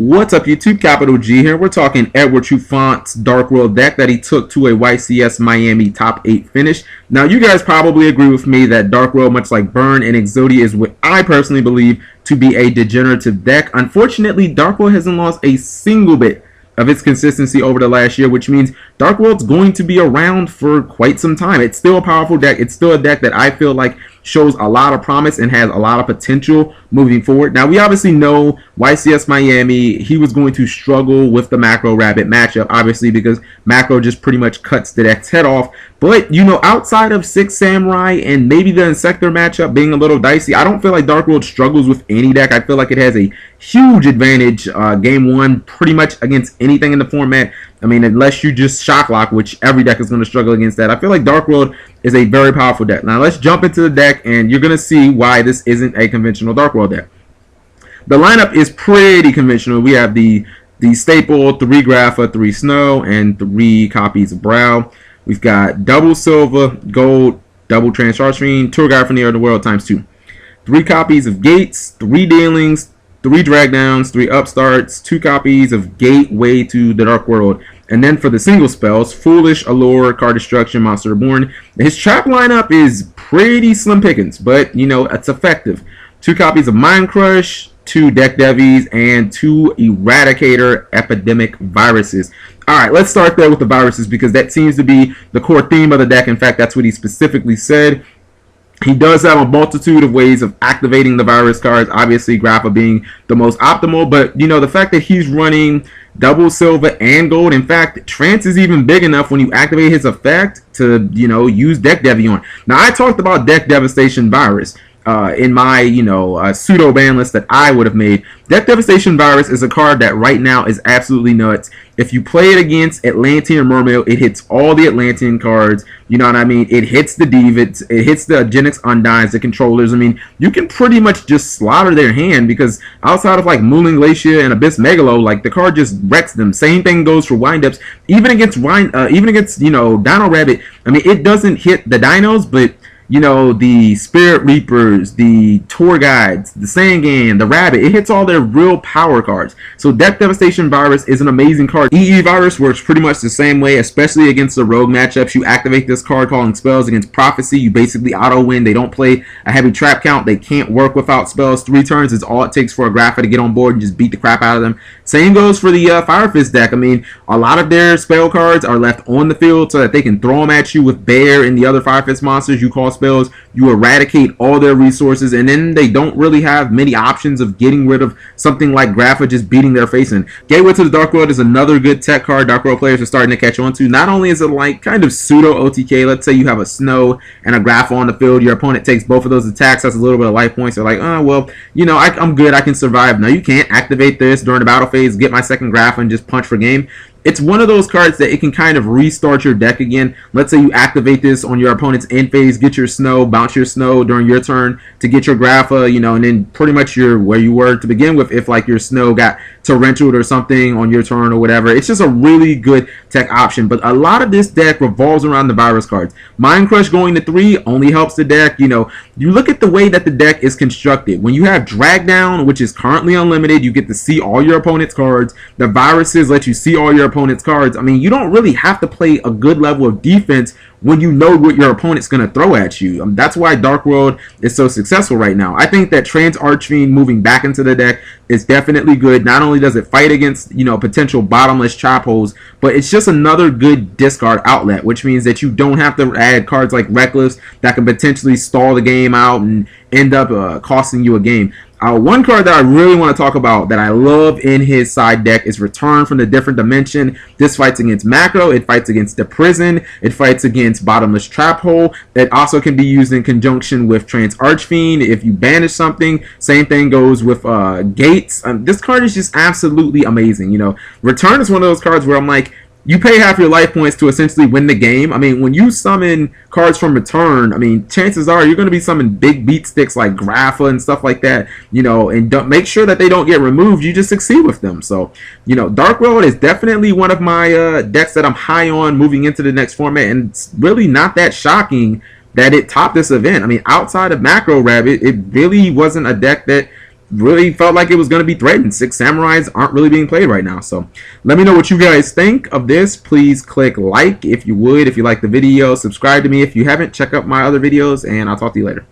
What's up, YouTube? Capital G here. We're talking Edward Touissaint's Dark World deck that he took to a YCS Miami top 8 finish. Now, you guys probably agree with me that Dark World, much like Burn and Exodia, is what I personally believe to be a degenerative deck. Unfortunately, Dark World hasn't lost a single bit of its consistency over the last year, which means Dark World's going to be around for quite some time. It's still a powerful deck. It's still a deck that I feel like shows a lot of promise and has a lot of potential moving forward. Now, we obviously know YCS Miami, he was going to struggle with the Macro Rabbit matchup, obviously, because Macro just pretty much cuts the deck's head off. But, you know, outside of Six Samurai and maybe the Insector matchup being a little dicey, I don't feel like Dark World struggles with any deck. I feel like it has a huge advantage game one pretty much against anything in the format. I mean, unless you just shock lock, which every deck is going to struggle against that. I feel like Dark World is a very powerful deck. Now, let's jump into the deck, and you're going to see why this isn't a conventional Dark World deck. The lineup is pretty conventional. We have the staple, 3 Grapha, 3 Snow, and 3 copies of Brow. We've got double Silver, Gold, double Transcharge Fiend, Tour Guide from the Underworld ×2. 3 copies of Gates, 3 Dealings, 3 drag downs, 3 upstarts, 2 copies of Gateway to the Dark World. And then for the single spells, Foolish, Allure, Card Destruction, Monster Reborn. His trap lineup is pretty slim pickings, but, you know, it's effective. 2 copies of Mind Crush, 2 Deck Devies, and 2 Eradicator Epidemic Viruses. Alright, let's start there with the viruses because that seems to be the core theme of the deck. In fact, that's what he specifically said. He does have a multitude of ways of activating the virus cards, obviously Grapha being the most optimal, but you know, the fact that he's running double Silver and Gold, in fact, Trance is even big enough when you activate his effect to, you know, use Deck Devi on. Now, I talked about Deck Devastation Virus in my, you know, pseudo ban list that I would have made. Deck Devastation Virus is a card that right now is absolutely nuts. If you play it against Atlantean Mermaid, it hits all the Atlantean cards. You know what I mean? It hits the Deviants, it hits the Genix Undines, the controllers. I mean, you can pretty much just slaughter their hand because outside of like Mooling Glacier and Abyss Megalo, like the card just wrecks them. Same thing goes for windups. Even against you know, Dino Rabbit. I mean, it doesn't hit the dinos, but you know, the Spirit Reapers, the Tour Guides, the Sangan, the Rabbit, it hits all their real power cards. So Deck Devastation Virus is an amazing card. EE Virus works pretty much the same way, especially against the rogue matchups. You activate this card calling spells against Prophecy. You basically auto-win. They don't play a heavy trap count. They can't work without spells. 3 turns is all it takes for a Grapha to get on board and just beat the crap out of them. Same goes for the Fire Fist deck. I mean, a lot of their spell cards are left on the field so that they can throw them at you with Bear and the other Fire Fist monsters you call spells. You eradicate all their resources, and then they don't really have many options of getting rid of something like Grapha just beating their face in. Gateway to the Dark World is another good tech card Dark World players are starting to catch on to. Not only is it like kind of pseudo OTK, let's say you have a Snow and a Grapha on the field, your opponent takes both of those attacks, that's a little bit of life points. They're like, oh, well, you know, I'm good, I can survive. No, you can't activate this during the battle phase, get my second Grapha, and just punch for game. It's one of those cards that it can kind of restart your deck again. Let's say you activate this on your opponent's end phase, get your Snow, bounce your Snow during your turn to get your Grapha, you know, and then pretty much you're where you were to begin with if like your Snow got torrential or something on your turn or whatever. It's just a really good tech option, but a lot of this deck revolves around the virus cards. Mind Crush going to 3 only helps the deck. You know, you look at the way that the deck is constructed. When you have Drag Down, which is currently unlimited, you get to see all your opponent's cards. The viruses let you see all your opponent's cards. I mean, you don't really have to play a good level of defense when you know what your opponent's going to throw at you. That's why Dark World is so successful right now. I think that Trans Archfiend moving back into the deck is definitely good. Not only does it fight against, you know, potential bottomless chop holes, but it's just another good discard outlet, which means that you don't have to add cards like Reckless that can potentially stall the game out and end up costing you a game. One card that I really want to talk about that I love in his side deck is Return from the Different Dimension. This fights against Macro, it fights against the Prison, it fights against Bottomless Trap Hole. It also can be used in conjunction with Trans Archfiend. If you banish something, same thing goes with Gates. This card is just absolutely amazing. You know, Return is one of those cards where I'm like, you pay half your life points to essentially win the game. I mean, when you summon cards from Return, I mean, chances are you're going to be summoning big beat sticks like Grapha and stuff like that, you know, and don't make sure that they don't get removed. You just succeed with them. So, you know, Dark World is definitely one of my decks that I'm high on moving into the next format, and it's really not that shocking that it topped this event. I mean, outside of Macro Rabbit, it really wasn't a deck that really felt like it was going to be threatened. Six Samurais aren't really being played right now. So let me know what you guys think of this. Please click like if you would, if you like the video. Subscribe to me if you haven't. Check out my other videos, and I'll talk to you later.